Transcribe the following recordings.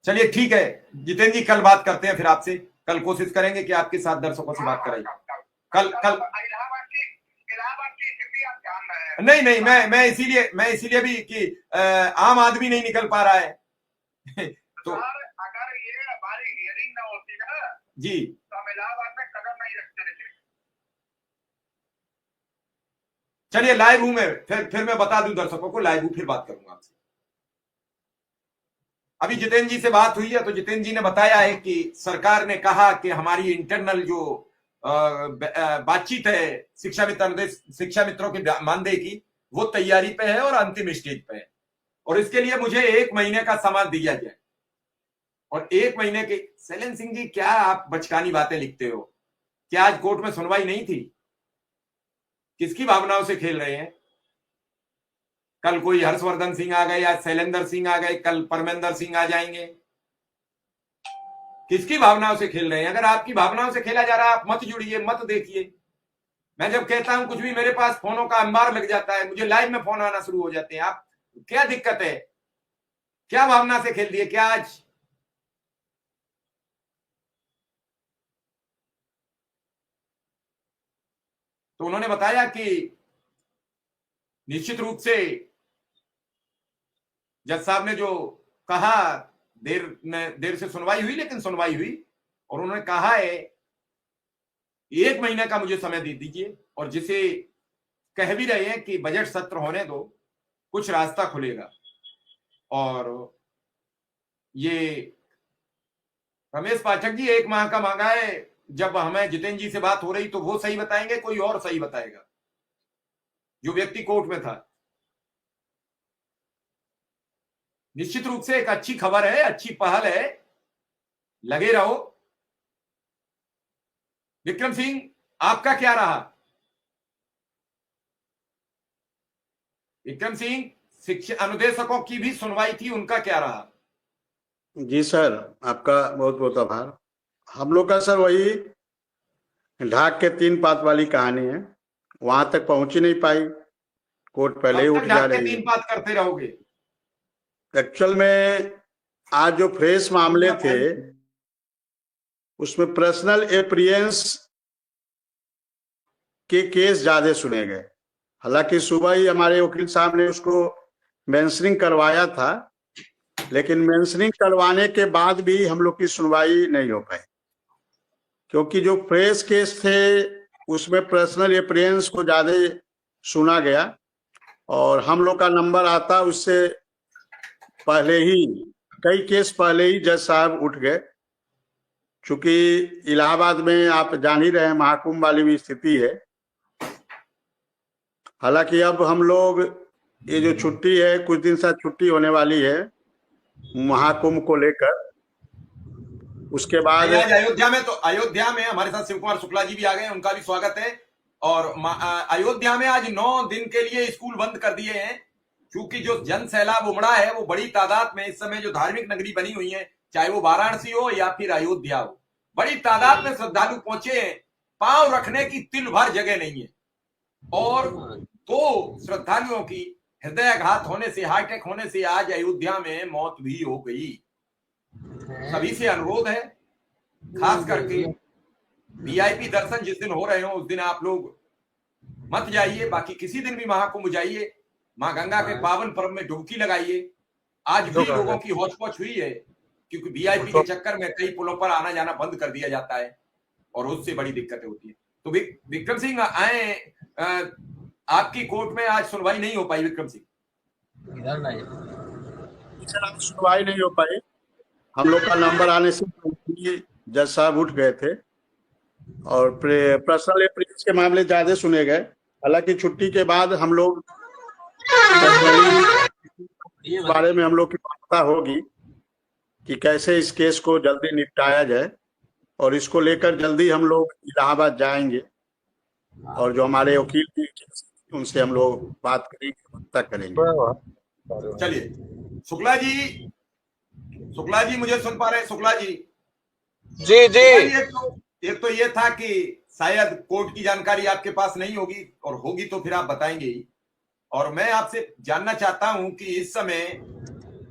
चलिए ठीक है जितेंद्र जी, कल बात करते हैं फिर आपसे। कल कोशिश करेंगे कि आपके साथ दर्शकों से बात कराई। कल कल नहीं नहीं, मैं इसीलिए भी कि आम आदमी नहीं निकल पा रहा है तो अगर ये हमारी हियरिंग ना होती ना जी, तो हम इलाहाबाद में कदम नहीं रखते थे। चलिए लाइव हूं मैं, फिर मैं बता दूं दर्शकों को, लाइव हूं फिर बात करूंगा आपसे। अभी जितेंद्र जी से बात हुई है तो जितेंद्र जी ने बताया है कि सरकार ने कहा कि हमारी इंटरनल जो बातचीत है शिक्षा मित्रों के मानदेय की, वो तैयारी पे है और अंतिम स्टेज पे है, और इसके लिए मुझे 1 महीने का समय दिया जाए। और 1 महीने के, शैलेंद्र सिंह जी क्या आप बचकानी बातें लिखते हो? क्या आज कोर्ट में सुनवाई नहीं थी? किसकी भावनाओं से खेल रहे हैं? कल कोई हर्षवर्धन सिंह आ गए, आज शैलेंद्र सिंह आ गए, कल परमेंद्र सिंह आ जाएंगे। किसकी भावनाओं से खेल रहे हैं? अगर आपकी भावनाओं से खेला जा रहा है, आप मत जुड़िए, मत देखिए। मैं जब कहता हूं कुछ भी, मेरे पास फोनों का अंबार लग जाता है, मुझे लाइव में फोन आना शुरू हो जाते हैं। आप क्या दिक्कत है? क्या भावना से खेल दिए? क्या आज तो उन्होंने बताया कि निश्चित रूप से जज साहब ने जो कहा, देर से सुनवाई हुई, लेकिन सुनवाई हुई, और उन्होंने कहा है 1 महीने का मुझे समय दे दीजिए, और जिसे कह भी रहे हैं कि बजट सत्र होने दो, कुछ रास्ता खुलेगा। और ये रमेश पाठक जी 1 माह का मांगा है। जब हमें जितेंद्र जी से बात हो रही तो वो सही बताएंगे, कोई और सही बताएगा, जो व्यक्ति कोर्ट में था। निश्चित रूप से एक अच्छी खबर है, अच्छी पहल है, लगे रहो। विक्रम सिंह, आपका क्या रहा? विक्रम सिंह, शिक्षा अनुदेशकों की भी सुनवाई थी, उनका क्या रहा? जी सर, आपका बहुत बहुत आभार। हम लोग का सर वही ढाक के 3 पात वाली कहानी है, वहां तक पहुंच ही नहीं पाई, कोर्ट पहले ही कब उठ तक जा ढाक के रही है। 3 बात करते रहोगे? एक्चुअल में आज जो फ्रेश मामले थे उसमें पर्सनल अप्रियंस के केस ज्यादा सुने गए। हालांकि सुबह ही हमारे वकील साहब ने उसको मेंशनिंग करवाया था, लेकिन मेंशनिंग करवाने के बाद भी हम लोग की सुनवाई नहीं हो पाई, क्योंकि जो फ्रेश केस थे उसमें पर्सनल अप्रियंस को ज्यादा सुना गया, और हम लोग का नंबर आता उससे पहले ही, कई केस पहले ही जज साहब उठ गए। चूंकि इलाहाबाद में आप जान ही रहे हैं, महाकुंभ वाली भी स्थिति है। हालांकि अब हम लोग, ये जो छुट्टी है, कुछ दिन से छुट्टी होने वाली है महाकुंभ को लेकर, उसके बाद आज अयोध्या में हमारे साथ शिव कुमार शुक्ला जी भी आ गए, उनका भी स्वागत है। और अयोध्या में आज 9 दिन के लिए स्कूल बंद कर दिए हैं, क्योंकि जो जन सैलाब उमड़ा है वो बड़ी तादाद में इस समय जो धार्मिक नगरी बनी हुई है, चाहे वो वाराणसी हो या फिर अयोध्या हो, बड़ी तादाद में श्रद्धालु पहुंचे हैं। पांव रखने की तिल भर जगह नहीं है, और 2 श्रद्धालुओं की हृदयाघात होने से, हार्ट अटैक होने से आज अयोध्या में मौत भी हो गई। सभी से अनुरोध है, खास करके वीआईपी दर्शन जिस दिन हो रहे हो उस दिन आप लोग मत जाइए, बाकी किसी दिन भी महाकुंभ जाइए, मां गंगा के पावन पर्व में डुबकी लगाइए। आज भी लोगों की हौच पौच हुई है, क्योंकि वीआईपी के चक्कर में कई पुलों पर आना जाना बंद कर दिया जाता है, और उससे बड़ी दिक्कतें होती है। तो विक्रम सिंह आए, आपकी कोर्ट में आज सुनवाई नहीं हो पाई। विक्रम सिंह, इधर नहीं सुनवाई नहीं हो पाई। हम लोग का नंबर आने से जज साहब उठ गए थे, और पर्सनल अप्रियंस के मामले ज्यादा सुने गए। हालांकि छुट्टी के बाद हम लोग इस बारे में हम लोग की वार्ता होगी कि कैसे इस केस को जल्दी निपटाया जाए, और इसको लेकर जल्दी हम लोग इलाहाबाद जाएंगे, और जो हमारे वकील भी उनसे हम लोग बात करेंगे, वार्ता करेंगे। चलिए शुक्ला जी मुझे सुन पा रहे हैं? शुक्ला जी, जी जी, एक तो ये था कि शायद कोर्ट की जानकारी आपके पास नहीं होगी, और होगी तो फिर आप बताएंगे ही। और मैं आपसे जानना चाहता हूं कि इस समय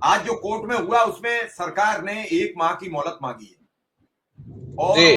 आज जो कोर्ट में हुआ उसमें सरकार ने 1 माह की मोहलत मांगी है और जी